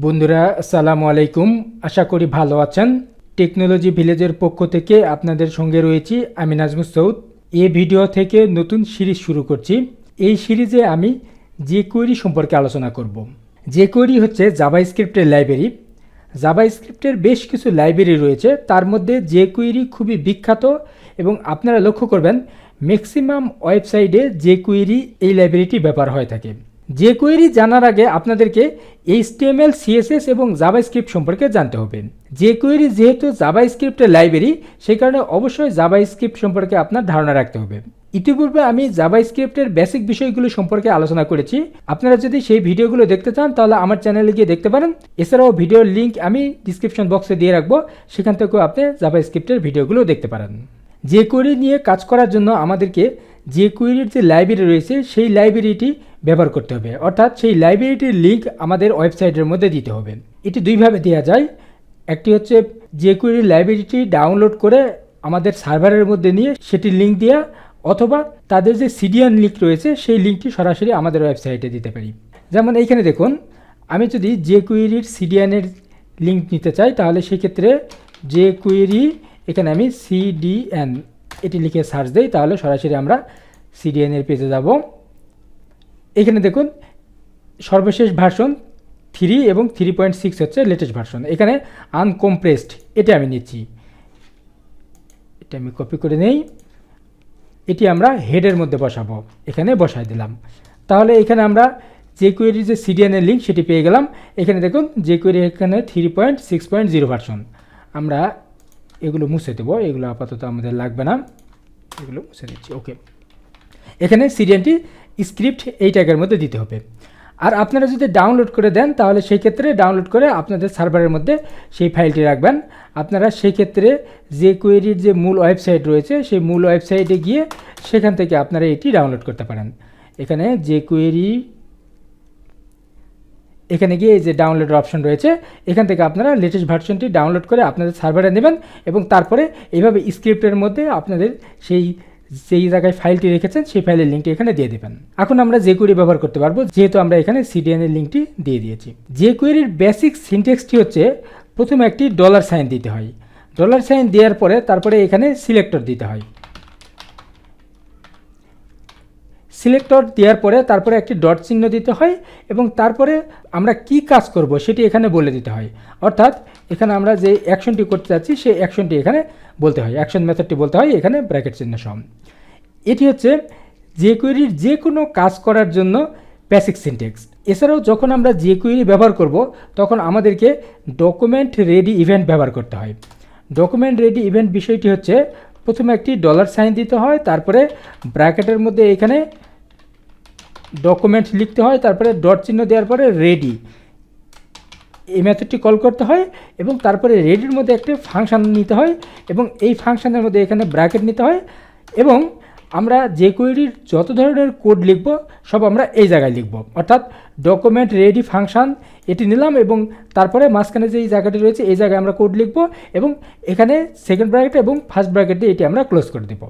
বন্ধুরা আসসালামু আলাইকুম, আশা করি ভালো আছেন। টেকনোলজি ভিলেজের পক্ষ থেকে আপনাদের সঙ্গে রয়েছি আমি নাজমুস সৌদ। এই ভিডিও থেকে নতুন সিরিজ শুরু করছি। এই সিরিজে আমি jQuery সম্পর্কে আলোচনা করব। jQuery হচ্ছে জাভাস্ক্রিপ্টের লাইব্রেরি। জাভাস্ক্রিপ্টের বেশ কিছু লাইব্রেরি রয়েছে, তার মধ্যে jQuery খুবই বিখ্যাত এবং আপনারা লক্ষ্য করবেন ম্যাক্সিমাম ওয়েবসাইটে jQuery এই লাইব্রেরিটি ব্যবহার হয়ে থাকে। jQuery জানার আগে আপনাদেরকে HTML, CSS এবং জাভাস্ক্রিপ্ট সম্পর্কে জানতে হবে। jQuery যেহেতু জাভাস্ক্রিপ্টের লাইব্রেরি, সেই কারণে অবশ্যই জাভাস্ক্রিপ্ট সম্পর্কে আপনার ধারণা রাখতে হবে। ইতিপূর্বে আমি জাভাস্ক্রিপ্টের বেসিক বিষয়গুলো সম্পর্কে আলোচনা করেছি। আপনারা যদি সেই ভিডিওগুলো দেখতে চান তাহলে আমার চ্যানেলে গিয়ে দেখতে পারেন। এছাড়াও ভিডিওর লিঙ্ক আমি ডিসক্রিপশন বক্সে দিয়ে রাখবো, সেখান থেকেও আপনি জাভাস্ক্রিপ্টের ভিডিওগুলো দেখতে পারেন। jQuery নিয়ে কাজ করার জন্য আমাদেরকে jQueryর যে লাইব্রেরি রয়েছে সেই লাইব্রেরিটি ব্যবহার করতে হবে, অর্থাৎ সেই লাইব্রেরিটির লিঙ্ক আমাদের ওয়েবসাইটের মধ্যে দিতে হবে। এটি দুইভাবে দেওয়া যায়। একটি হচ্ছে jQuery লাইব্রেরিটি ডাউনলোড করে আমাদের সার্ভারের মধ্যে নিয়ে সেটির লিঙ্ক দেওয়া, অথবা তাদের যে সিডিএন লিঙ্ক রয়েছে সেই লিঙ্কটি সরাসরি আমাদের ওয়েবসাইটে দিতে পারি। যেমন এইখানে দেখুন, আমি যদি jQueryর সিডিএনের লিঙ্ক নিতে চাই তাহলে সেক্ষেত্রে jQuery এখানে আমি CDN এটি লিখে সার্চ দেই, তাহলে সরাসরি আমরা সিডিএনের পেজে যাব। এখানে দেখুন সর্বশেষ ভার্সন 3 এবং 3.6 হচ্ছে লেটেস্ট ভার্সন। এখানে আনকম্প্রেসড এটা আমি নিচ্ছি, এটা আমি কপি করে নেই, এটি আমরা হেডের মধ্যে বসাবো, এখানে বসাই দিলাম। তাহলে এখানে আমরা jQuery যে সিডিএনের লিঙ্ক সেটি পেয়ে গেলাম। এখানে দেখুন jQuery এখানে 3.6.0 ভার্সন। আমরা এগুলো মুছে দেবো, এগুলো আপাতত আমাদের লাগবে না, এগুলো মুছে দিচ্ছি। ওকে, এখানে সিডিএনটি স্ক্রিপ্ট এই ট্যাগের মধ্যে দিতে হবে। আর আপনারা যদি ডাউনলোড করে দেন তাহলে সেই ক্ষেত্রে ডাউনলোড করে আপনাদের সার্ভারের মধ্যে সেই ফাইলটি রাখবেন। আপনারা সেই ক্ষেত্রে jQueryর যে মূল ওয়েবসাইট রয়েছে সেই মূল ওয়েবসাইটে গিয়ে সেখান থেকে আপনারা এটি ডাউনলোড করতে পারেন। এখানে jQuery এখানে গিয়ে এই যে ডাউনলোডের অপশন রয়েছে, এখান থেকে আপনারা লেটেস্ট ভার্সনটি ডাউনলোড করে আপনাদের সার্ভারে নেবেন এবং তারপরে এইভাবে স্ক্রিপ্টের মধ্যে আপনাদের যেই জায়গায় ফাইলটি রেখেছেন সেই ফাইলের লিঙ্কটি এখানে দিয়ে দেবেন। এখন আমরা jQuery ব্যবহার করতে পারবো, যেহেতু আমরা এখানে CDN এর লিঙ্কটি দিয়ে দিয়েছি। jQueryর বেসিক সিনট্যাক্সটি হচ্ছে প্রথমে একটি $সাইন দিতে হয়। $সাইন দেওয়ার পরে তারপরে এখানে সিলেক্টর দিতে হয়। সিলেক্টর দেওয়ার পরে তারপরে একটি ডট চিহ্ন দিতে হয় এবং তারপরে আমরা কি কাজ করব সেটি এখানে বলে দিতে হয়। অর্থাৎ এখানে আমরা যে অ্যাকশনটি করতে যাচ্ছি সেই অ্যাকশনটি এখানে বলতে হয়, অ্যাকশন মেথডটি বলতে হয় এখানে ব্র্যাকেট চিহ্ন সহ। এটি হচ্ছে jQueryর যে কোনো কাজ করার জন্য বেসিক সিনট্যাক্স। এছাড়াও যখন আমরা jQuery ব্যবহার করব তখন আমাদেরকে ডকুমেন্ট রেডি ইভেন্ট ব্যবহার করতে হয়। ডকুমেন্ট রেডি ইভেন্ট বিষয়টি হচ্ছে প্রথমে একটি $সাইন দিতে হয়, তারপরে ব্র্যাকেটের মধ্যে এখানে ডকুমেন্ট লিখতে হয়, তারপরে ডট চিহ্ন দেওয়ার পরে রেডি এই মেথডটি কল করতে হয় এবং তারপরে রেডির মধ্যে একটা ফাংশন নিতে হয় এবং এই ফাংশনের মধ্যে এখানে ব্র্যাকেট নিতে হয় এবং আমরা jQueryর যত ধরনের কোড লিখব সব আমরা এই জায়গায় লিখব। অর্থাৎ ডকুমেন্ট রেডি ফাংশন এটি নিলাম এবং তারপরে মাঝখানে যে এই জায়গাটি রয়েছে এই জায়গায় আমরা কোড লিখব এবং এখানে সেকেন্ড ব্র্যাকেট এবং ফার্স্ট ব্র্যাকেট দিয়ে এটি আমরা ক্লোজ করে দেব।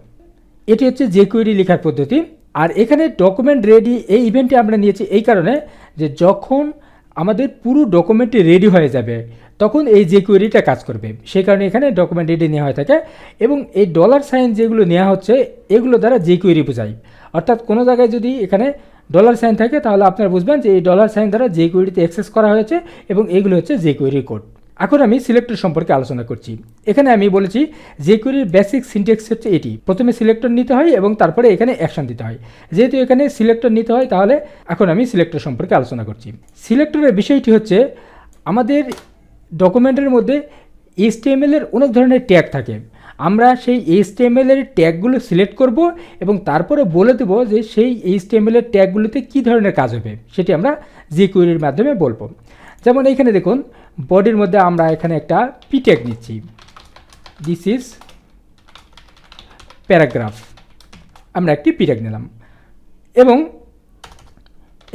এটি হচ্ছে jQuery লেখার পদ্ধতি। আর এখানে ডকুমেন্ট রেডি এই ইভেন্টটি আমরা নিয়েছি এই কারণে যে যখন আমাদের পুরো ডকুমেন্টটি রেডি হয়ে যাবে তখন এই jQueryটা কাজ করবে, সেই কারণে এখানে ডকুমেন্ট রেডি নেওয়া হয়ে থাকে এবং এই $সাইন যেগুলো নেওয়া হচ্ছে এগুলো দ্বারা jQuery বোঝায়। অর্থাৎ কোনো জায়গায় যদি এখানে $সাইন থাকে তাহলে আপনারা বুঝবেন যে এই $সাইন দ্বারা jQueryতে অ্যাক্সেস করা হয়েছে এবং এগুলো হচ্ছে jQuery কোড। এখন আমি সিলেক্টর সম্পর্কে আলোচনা করছি। এখানে আমি বলেছি jQueryর বেসিক সিনট্যাক্স হচ্ছে এটি, প্রথমে সিলেক্টর নিতে হয় এবং তারপরে এখানে অ্যাকশন দিতে হয়। যেহেতু এখানে সিলেক্টর নিতে হয় তাহলে এখন আমি সিলেক্টর সম্পর্কে আলোচনা করছি। সিলেক্টরের বিষয়টি হচ্ছে আমাদের ডকুমেন্টের মধ্যে HTML এর অনেক ধরনের ট্যাগ থাকে। আমরা সেই HTML এর ট্যাগগুলো সিলেক্ট করব এবং তারপরে বলে দেব যে সেই HTML এর ট্যাগগুলোতে কী ধরনের কাজ হবে সেটি আমরা jQueryর মাধ্যমে বলবো। যেমন এইখানে দেখুন বডির মধ্যে আমরা এখানে একটা পি ট্যাগ নিচ্ছি, দিস ইজ প্যারাগ্রাফ, আমরা একটি পি ট্যাগ নিলাম এবং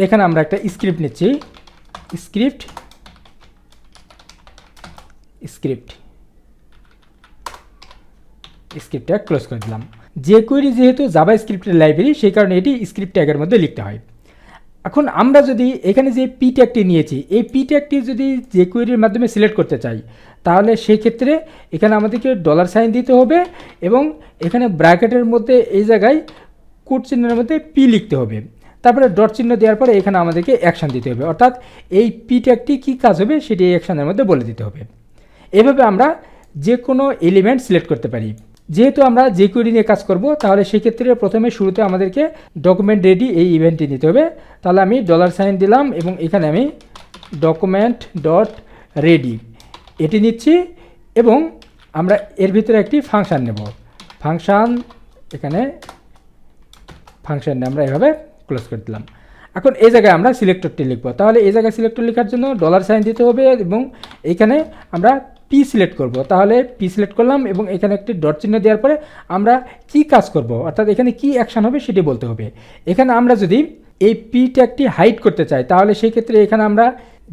এখানে আমরা একটা স্ক্রিপ্ট নিচ্ছি, স্ক্রিপ্টটা ক্লোজ করে দিলাম। jQuery যেহেতু জাভাস্ক্রিপ্টের লাইব্রেরি সেই কারণে এটি স্ক্রিপ্ট ট্যাগের মধ্যে লিখতে হয়। এখন আমরা যদি এখানে যে পি ট্যাগটি নিয়েছি এই পি ট্যাগটি যদি jQuery এর মাধ্যমে সিলেক্ট করতে চাই তাহলে সেই ক্ষেত্রে এখানে আমাদেরকে $সাইন দিতে হবে এবং এখানে ব্র্যাকেটের মধ্যে এই জায়গায় কোট চিহ্নের মধ্যে পি লিখতে হবে, তারপরে ডট চিহ্ন দেওয়ার পরে এখানে আমাদেরকে অ্যাকশান দিতে হবে, অর্থাৎ এই পি ট্যাগটি কী কাজ হবে সেটি এই অ্যাকশানের মধ্যে বলে দিতে হবে। এভাবে আমরা যে কোনো এলিমেন্ট সিলেক্ট করতে পারি। যেহেতু আমরা jQuery নিয়ে কাজ করব তাহলে সেক্ষেত্রে প্রথমে শুরুতে আমাদেরকে ডকুমেন্ট রেডি এই ইভেন্টটি নিতে হবে। তাহলে আমি $সাইন দিলাম এবং এখানে আমি ডকুমেন্ট ডট রেডি এটি নিচ্ছি এবং আমরা এর ভিতরে একটি ফাংশান নেব। এখানে ফাংশান আমরা এভাবে ক্লোজ করে দিলাম। এখন এই জায়গায় আমরা সিলেক্টরটি লিখব। তাহলে এই জায়গায় সিলেক্টর লেখার জন্য $সাইন দিতে হবে এবং এখানে আমরা পি সিলেক্ট করব। তাহলে পি সিলেক্ট করলাম এবং এখানে একটি ডট চিহ্ন দেওয়ার পরে আমরা কি কাজ করব, অর্থাৎ এখানে কি অ্যাকশন হবে সেটি বলতে হবে। এখানে আমরা যদি এই পি ট্যাগটি হাইড করতে চাই তাহলে সেই ক্ষেত্রে এখানে আমরা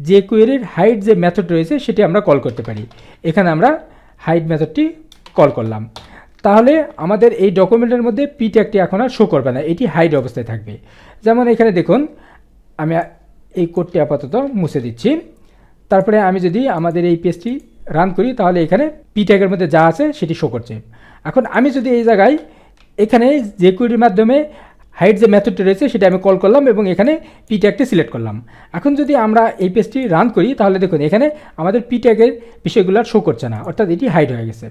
jQuery এর হাইড যে মেথড রয়েছে সেটি আমরা কল করতে পারি। এখানে আমরা হাইড মেথডটি কল করলাম। তাহলে আমাদের এই ডকুমেন্টের মধ্যে পি ট্যাগটি এখন আর শো করবে না, এটি হাইড অবস্থায় থাকবে। যেমন এখানে দেখুন আমি এই কোডটি আপাতত মুছে দিচ্ছি। তারপরে আমি যদি আমাদের এই পেজটি রান করি তাহলে এখানে পি ট্যাগের মধ্যে যা আছে সেটি শো করছে। এখন আমি যদি এই জায়গায় এখানে jQuery এর মাধ্যমে হাইড যে মেথডটি রয়েছে সেটা আমি কল করলাম এবং এখানে পি ট্যাগটি সিলেক্ট করলাম। এখন যদি আমরা এই পেজটি রান করি তাহলে দেখুন এখানে আমাদের পি ট্যাগের বিষয়গুলো শো করছে না, অর্থাৎ এটি হাইড হয়ে গেছে।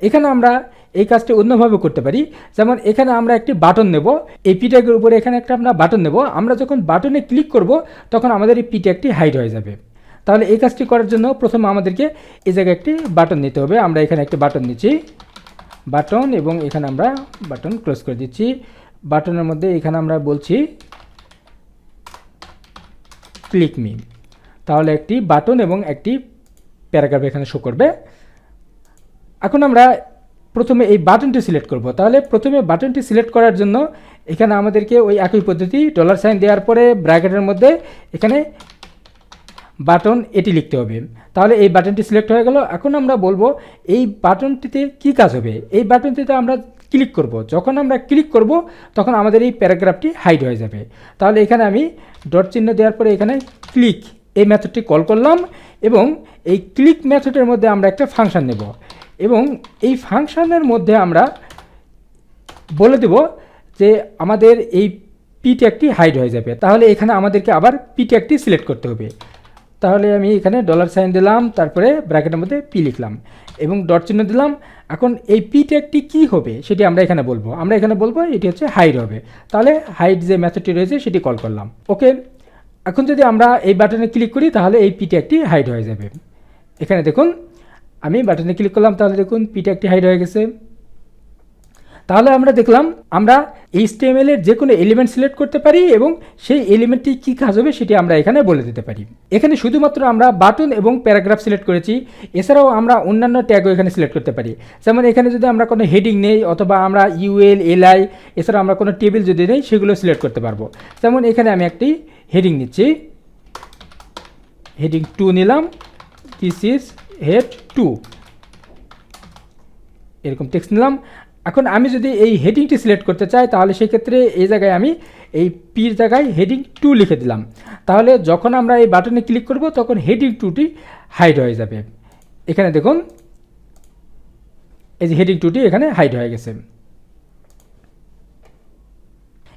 এখানে আমরা এই কাজটি অন্যভাবে করতে পারি। যেমন এখানে আমরা একটি বাটন নেব, এই পি ট্যাগের উপরে এখানে একটা আমরা বাটন নেব। আমরা যখন বাটনে ক্লিক করব তখন আমাদের এই পি ট্যাগটি হাইড হয়ে যাবে। তাহলে এই কাজটি করার জন্য প্রথমে আমাদেরকে এই জায়গায় একটি বাটন নিতে হবে। আমরা এখানে একটি বাটন নিচ্ছি, বাটন, এবং এখানে আমরা বাটন ক্লোজ করে দিচ্ছি। বাটনের মধ্যে এখানে আমরা বলছি ক্লিক মি। তাহলে একটি বাটন এবং একটি প্যারাগ্রাফ এখানে শো করবে। এখন আমরা প্রথমে এই বাটনটি সিলেক্ট করব। তাহলে প্রথমে বাটনটি সিলেক্ট করার জন্য এখানে আমাদেরকে ওই একই পদ্ধতি $সাইন দেওয়ার পরে ব্র্যাকেটের মধ্যে এখানে বাটন এটি লিখতে হবে। তাহলে এই বাটনটি সিলেক্ট হয়ে গেল। এখন আমরা বলবো এই বাটনটিতে কি কাজ হবে। এই বাটনটিতে আমরা ক্লিক করব। যখন আমরা ক্লিক করব তখন আমাদের এই প্যারাগ্রাফটি হাইড হয়ে যাবে। তাহলে এখানে আমি ডট চিহ্ন দেওয়ার পরে এখানে ক্লিক এই মেথডটি কল করলাম এবং এই ক্লিক মেথডের মধ্যে আমরা একটা ফাংশন নেব এবং এই ফাংশনের মধ্যে আমরা বলে দেব যে আমাদের এই পি ট্যাগটি হাইড হয়ে যাবে। তাহলে এখানে আমাদেরকে আবার পি ট্যাগটি সিলেক্ট করতে হবে। তাহলে আমি এখানে $সাইন দিলাম, তারপরে ব্র্যাকেটের মধ্যে পি লিখলাম এবং ডট চিহ্ন দিলাম। এখন এই পি ট্যাগটি কী হবে সেটি আমরা এখানে বলবো। আমরা এখানে বলবো এটি হচ্ছে হাইড হবে। তাহলে হাইড যে মেথডটি রয়েছে সেটি কল করলাম। ওকে, এখন যদি আমরা এই বাটনে ক্লিক করি তাহলে এই পি ট্যাগটি হাইড হয়ে যাবে। এখানে দেখুন আমি বাটনে ক্লিক করলাম, তাহলে দেখুন পি ট্যাগটি হাইড হয়ে গেছে। তাহলে আমরা দেখলাম আমরা HTML এর যে কোনো এলিমেন্ট সিলেক্ট করতে পারি এবং সেই এলিমেন্টটি কী কাজ হবে সেটি আমরা এখানে বলে দিতে পারি। এখানে শুধুমাত্র আমরা বাটন এবং প্যারাগ্রাফ সিলেক্ট করেছি, এছাড়াও আমরা অন্যান্য ট্যাগও এখানে সিলেক্ট করতে পারি। যেমন এখানে যদি আমরা কোনো হেডিং নেই অথবা আমরা UL LI এছাড়াও আমরা কোনো টেবিল যদি নেই সেগুলো সিলেক্ট করতে পারবো। যেমন এখানে আমি একটি হেডিং নিচ্ছি, হেডিং 2 নিলাম, দিস ইজ হেড 2, এরকম টেক্সট নিলাম। এখন আমি যদি এই হেডিংটি সিলেক্ট করতে চাই তাহলে সেক্ষেত্রে এই জায়গায় আমি এই পির জায়গায় হেডিং 2 লিখে দিলাম। তাহলে যখন আমরা এই বাটনে ক্লিক করব তখন হেডিং 2টি হাইড হয়ে যাবে। এখানে দেখুন এই যে হেডিং 2টি এখানে হাইড হয়ে গেছে।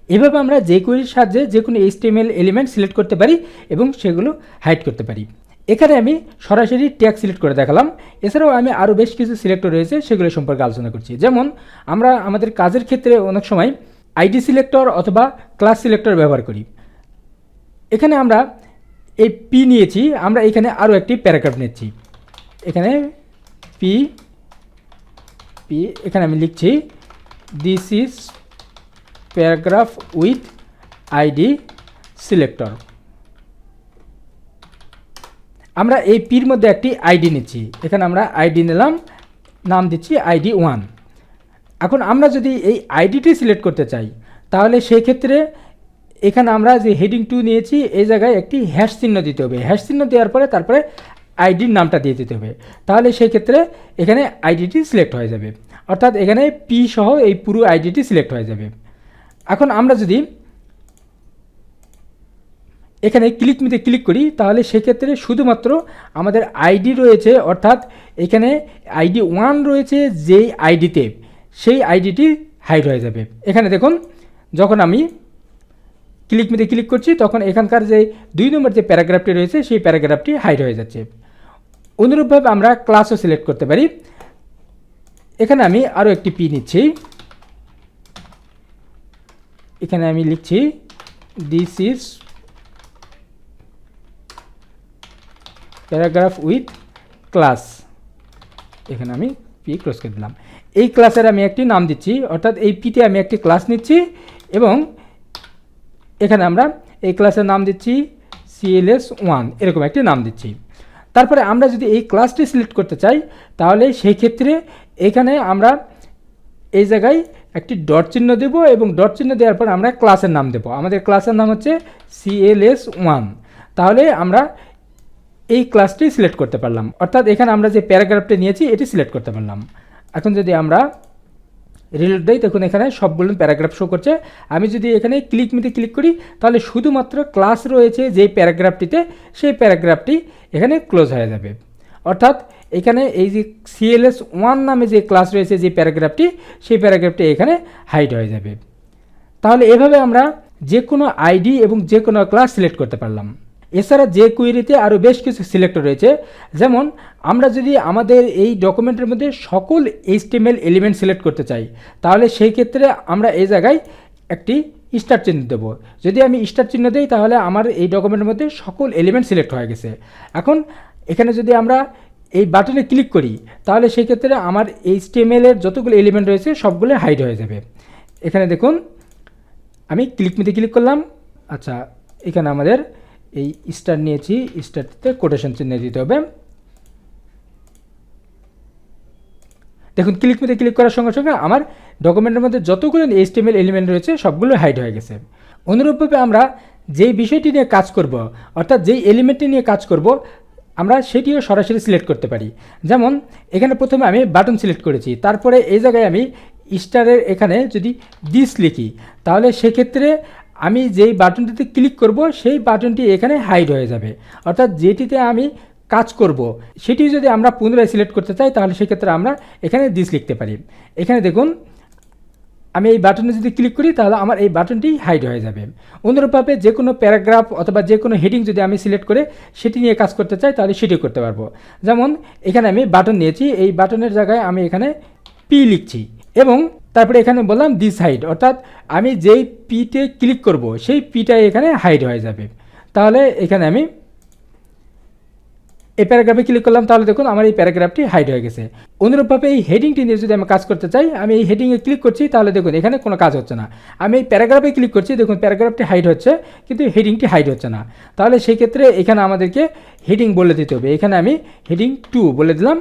এভাবে আমরা jQueryর সাহায্যে যে কোনো HTML এলিমেন্ট সিলেক্ট করতে পারি এবং সেগুলো হাইড করতে পারি। এখানে আমি সরাসরি ট্যাগ সিলেক্ট করে দেখালাম। এছাড়াও আমি আরও বেশ কিছু সিলেক্টর রয়েছে সেগুলো সম্পর্কে আলোচনা করছি। যেমন আমরা আমাদের কাজের ক্ষেত্রে অনেক সময় আইডি সিলেক্টর অথবা ক্লাস সিলেক্টর ব্যবহার করি। এখানে আমরা এই পি নিয়েছি, আমরা এখানে আরও একটি প্যারাগ্রাফ নিচ্ছি। এখানে পি এখানে আমি লিখছি this is paragraph with ID selector. আমরা এই পির মধ্যে একটি আইডি নিচ্ছি, এখানে আমরা আইডি নিলাম, নাম দিচ্ছি ID 1। এখন আমরা যদি এই আইডিটি সিলেক্ট করতে চাই তাহলে সেই ক্ষেত্রে এখানে আমরা যে হেডিং 2 নিয়েছি এই জায়গায় একটি হ্যাশ চিহ্ন দিতে হবে। হ্যাশ চিহ্ন দেওয়ার পরে তারপরে আইডির নামটা দিয়ে দিতে হবে। তাহলে সেই ক্ষেত্রে এখানে আইডিটি সিলেক্ট হয়ে যাবে, অর্থাৎ এখানে পি সহ এই পুরো আইডিটি সিলেক্ট হয়ে যাবে। এখন আমরা যদি এখানে ক্লিক মিতে ক্লিক করি তাহলে সেক্ষেত্রে শুধুমাত্র আমাদের আইডি রয়েছে, অর্থাৎ এখানে আইডি 1 রয়েছে যেই আইডিতে, সেই আইডিটি হাইড হয়ে যাবে। এখানে দেখুন যখন আমি ক্লিক মিতে ক্লিক করছি তখন এখানকার যে 2 নম্বর যে প্যারাগ্রাফটি রয়েছে সেই প্যারাগ্রাফটি হাইড হয়ে যাচ্ছে। অনুরূপভাবে আমরা ক্লাসও সিলেক্ট করতে পারি। এখানে আমি আরও একটি পি নিচ্ছি, এখানে আমি লিখছি this is paragraph with class, এখানে আমি পি ক্লোজ করে দিলাম। এই ক্লাসের আমি একটি নাম দিচ্ছি, অর্থাৎ এই পিতে আমি একটি ক্লাস নিচ্ছি এবং এখানে আমরা এই ক্লাসের নাম দিচ্ছি CLS1, এরকম একটি নাম দিচ্ছি। তারপরে আমরা যদি এই ক্লাসটি সিলেক্ট করতে চাই তাহলে সেই ক্ষেত্রে এখানে আমরা এই জায়গায় একটি ডট চিহ্ন দেব এবং ডট চিহ্ন দেওয়ার পর আমরা ক্লাসের নাম দেব। আমাদের ক্লাসের নাম হচ্ছে CLS1, তাহলে আমরা এই ক্লাসটি সিলেক্ট করতে পারলাম, অর্থাৎ এখানে আমরা যে প্যারাগ্রাফটি নিয়েছি এটি সিলেক্ট করতে পারলাম। এখন যদি আমরা রিলোড দেই দেখুন এখানে সবগুলো প্যারাগ্রাফ শো করছে। আমি যদি এখানে ক্লিক মিতে ক্লিক করি তাহলে শুধুমাত্র ক্লাস রয়েছে যেই প্যারাগ্রাফটিতে, সেই প্যারাগ্রাফটি এখানে ক্লোজ হয়ে যাবে। অর্থাৎ এখানে এই যে CLS1 নামে যে ক্লাস রয়েছে যে প্যারাগ্রাফটি, সেই প্যারাগ্রাফটি এখানে হাইড হয়ে যাবে। তাহলে এভাবে আমরা যে কোনো আইডি এবং যে কোনো ক্লাস সিলেক্ট করতে পারলাম। এছাড়া JQueryতে আরও বেশ কিছু সিলেক্টর রয়েছে, যেমন আমরা যদি আমাদের এই ডকুমেন্টের মধ্যে সকল HTML এলিমেন্ট সিলেক্ট করতে চাই তাহলে সেই ক্ষেত্রে আমরা এই জায়গায় একটি স্টার চিহ্ন দেবো। যদি আমি স্টার চিহ্ন দিই তাহলে আমার এই ডকুমেন্টের মধ্যে সকল এলিমেন্ট সিলেক্ট হয়ে গেছে। এখন এখানে যদি আমরা এই বাটনে ক্লিক করি তাহলে সেই ক্ষেত্রে আমার HTML এর যতগুলো এলিমেন্ট রয়েছে সবগুলো হাইড হয়ে যাবে। এখানে দেখুন আমি ক্লিক মিতে ক্লিক করলাম। আচ্ছা, এখানে আমাদের এই স্টার নিয়েছি, স্টারটিতে কোটেশন চিহ্ন দিতে হবে। দেখুন ক্লিক মিতে ক্লিক করার সঙ্গে সঙ্গে আমার ডকুমেন্টের মধ্যে যতগুলো HTML এলিমেন্ট রয়েছে সবগুলো হাইড হয়ে গেছে। অনুরূপভাবে আমরা যেই বিষয়টি নিয়ে কাজ করব, অর্থাৎ যেই এলিমেন্টটি নিয়ে কাজ করব, আমরা সেটিও সরাসরি সিলেক্ট করতে পারি। যেমন এখানে প্রথমে আমি বাটন সিলেক্ট করেছি, তারপরে এই জায়গায় আমি স্টারের এখানে যদি দিস লিখি তাহলে সেক্ষেত্রে আমি যেই বাটনটিতে ক্লিক করব সেই বাটনটি এখানে হাইড হয়ে যাবে। অর্থাৎ যেটিতে আমি কাজ করব সেটি যদি আমরা পুনরায় সিলেক্ট করতে চাই তাহলে সেক্ষেত্রে আমরা এখানে দিস লিখতে পারি। এখানে দেখুন আমি এই বাটনে যদি ক্লিক করি তাহলে আমার এই বাটনটি হাইড হয়ে যাবে। অনুরূপভাবে যে কোনো প্যারাগ্রাফ অথবা যে কোনো হেডিং যদি আমি সিলেক্ট করে সেটি নিয়ে কাজ করতে চাই তাহলে সেটি করতে পারবো। যেমন এখানে আমি বাটন নিয়েছি, এই বাটনের জায়গায় আমি এখানে পি লিখছি এবং তারপরে এখানে বললাম দিস হাইড, অর্থাৎ আমি যেই পিতে ক্লিক করব সেই পিটাই এখানে হাইড হয়ে যাবে। তাহলে এখানে আমি এই প্যারাগ্রাফে ক্লিক করলাম, তাহলে দেখুন আমার এই প্যারাগ্রাফটি হাইড হয়ে গেছে। অনুরূপভাবে এই হেডিংটি নিয়ে যদি আমি কাজ করতে চাই, আমি এই হেডিংয়ে ক্লিক করছি তাহলে দেখুন এখানে কোনো কাজ হচ্ছে না। আমি এই প্যারাগ্রাফে ক্লিক করছি, দেখুন প্যারাগ্রাফটি হাইড হচ্ছে কিন্তু হেডিংটি হাইড হচ্ছে না। তাহলে সেই ক্ষেত্রে এখানে আমাদেরকে হেডিং বলে দিতে হবে। এখানে আমি হেডিং 2 বলে দিলাম।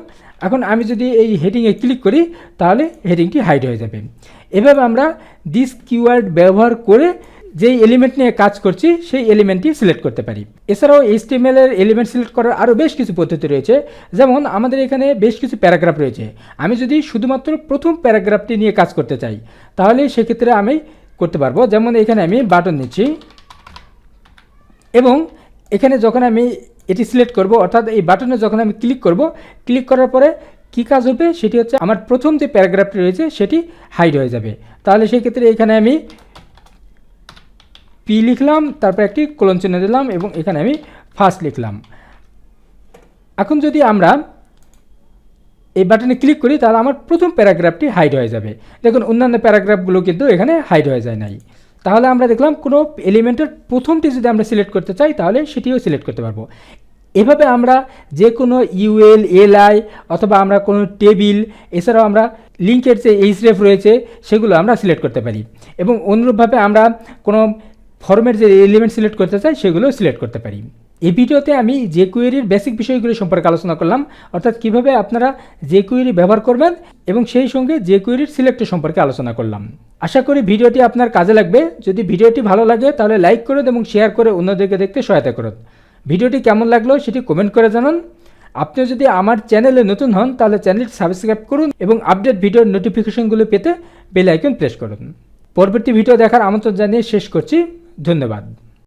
এখন আমি যদি এই হেডিংয়ে ক্লিক করি তাহলে হেডিংটি হাইড হয়ে যাবে। এভাবে আমরা দিস কিওয়ার্ড ব্যবহার করে যেই এলিমেন্ট নিয়ে কাজ করছি সেই এলিমেন্টটি সিলেক্ট করতে পারি। এছাড়াও HTML এর এলিমেন্ট সিলেক্ট করার আরও বেশ কিছু পদ্ধতি রয়েছে। যেমন আমাদের এখানে বেশ কিছু প্যারাগ্রাফ রয়েছে, আমি যদি শুধুমাত্র প্রথম প্যারাগ্রাফটি নিয়ে কাজ করতে চাই তাহলে সেক্ষেত্রে আমি করতে পারবো। যেমন এখানে আমি বাটন নিচ্ছি এবং এখানে যখন আমি এটি সিলেক্ট করব, অর্থাৎ এই বাটনে যখন আমি ক্লিক করব, ক্লিক করার পরে কী কাজ হবে সেটি হচ্ছে আমার প্রথম যে প্যারাগ্রাফটি রয়েছে সেটি হাইড হয়ে যাবে। তাহলে সেক্ষেত্রে এখানে আমি পি লিখলাম, তারপর একটি কোলন চিহ্ন দিলাম এবং এখানে আমি ফার্স্ট লিখলাম। এখন যদি আমরা এই বাটনে ক্লিক করি তাহলে আমার প্রথম প্যারাগ্রাফটি হাইড হয়ে যাবে। দেখুন অন্যান্য প্যারাগ্রাফগুলো কিন্তু এখানে হাইড হয়ে যায় নাই। তাহলে আমরা দেখলাম কোনো এলিমেন্টের প্রথমটি যদি আমরা সিলেক্ট করতে চাই তাহলে সেটিও সিলেক্ট করতে পারবো। এভাবে আমরা যে কোনো UL, LI অথবা আমরা কোনো টেবিল, এছাড়াও আমরা লিঙ্কের যে href রয়েছে সেগুলো আমরা সিলেক্ট করতে পারি এবং অনুরূপভাবে আমরা কোনো ফর্মের যে এলিমেন্ট সিলেক্ট করতে চাই সেগুলো সিলেক্ট করতে পারি। এই ভিডিওতে আমি JQueryর বেসিক বিষয়গুলো সম্পর্কে আলোচনা করলাম, অর্থাৎ কিভাবে আপনারা JQuery ব্যবহার করবেন এবং সেই সঙ্গে JQueryর সিলেক্টর সম্পর্কে আলোচনা করলাম। আশা করি ভিডিওটি আপনার কাজে লাগবে। যদি ভিডিওটি ভালো লাগে তাহলে লাইক করুন এবং শেয়ার করে অন্যদেরকে দেখতে সহায়তা করুন। ভিডিওটি কেমন লাগলো সেটি কমেন্ট করে জানান। আপনি যদি আমার চ্যানেলে নতুন হন তাহলে চ্যানেলটি সাবস্ক্রাইব করুন এবং আপডেট ভিডিওর নোটিফিকেশনগুলো পেতে বেল আইকন প্রেস করুন। পরবর্তী ভিডিও দেখার আমন্ত্রণ জানিয়ে শেষ করছি। ধন্যবাদ।